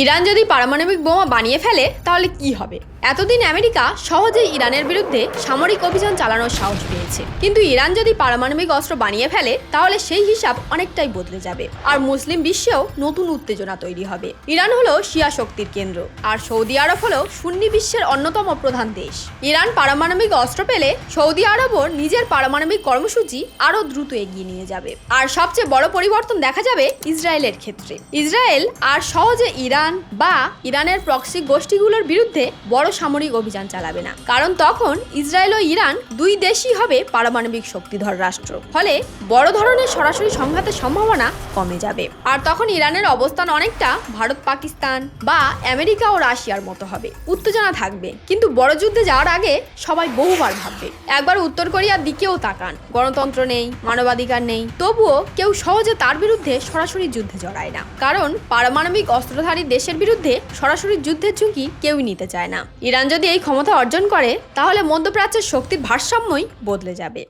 Iran যদি পারমাণবিক বোমা বানিয়ে ফেলে তাহলে কি হবে? এতদিন আমেরিকা সহজেই ইরানের বিরুদ্ধে সামরিক অভিযান চালানোর সাহস পেয়েছে, কিন্তু ইরান যদি পারমাণবিক অস্ত্র বানিয়ে ফেলে তাহলে সেই হিসাব অনেকটাই বদলে যাবে, আর মুসলিম বিশ্বেও নতুন উত্তেজনা তৈরি হবে। ইরান হলো শিয়া শক্তির কেন্দ্র, আর সৌদি আরব হলো সুন্নি বিশ্বের অন্যতম প্রধান দেশ। ইরান পারমাণবিক অস্ত্র পেলে সৌদি আরবও নিজের পারমাণবিক কর্মসূচি আরও দ্রুত এগিয়ে নিয়ে যাবে। আর সবচেয়ে বড় পরিবর্তন দেখা যাবে ইসরায়েলের ক্ষেত্রে। ইসরায়েল আর সহজে ইরান বা ইরানের প্রক্সি গোষ্ঠীগুলোর বিরুদ্ধে বড় সামরিক অভিযান চালাবে না, কারণ তখন ইসরায়েল ও ইরান দুই দেশই হবে পারমাণবিক শক্তিধর রাষ্ট্র। ফলে বড় ধরনের সরাসরি সংঘাতের সম্ভাবনা কমে যাবে। আর তখন ইরানের অবস্থান অনেকটা ভারত পাকিস্তান বা আমেরিকা ও রাশিয়ার মতো হবে। উত্তেজনা থাকবে, কিন্তু বড় যুদ্ধে যাওয়ার আগে সবাই বহুবার ভাববে। একবার উত্তর কোরিয়ার দিকেও তাকান, গণতন্ত্র নেই, মানবাধিকার নেই, তবুও কেউ সহজে তার বিরুদ্ধে সরাসরি যুদ্ধে জড়ায় না, কারণ পারমাণবিক অস্ত্রধারী দেশের বিরুদ্ধে সরাসরি যুদ্ধের ঝুঁকি কেউই নিতে চায় না। ইরান যদি এই ক্ষমতা অর্জন করে তাহলে মধ্যপ্রাচ্যের শক্তির ভারসাম্যই বদলে যাবে।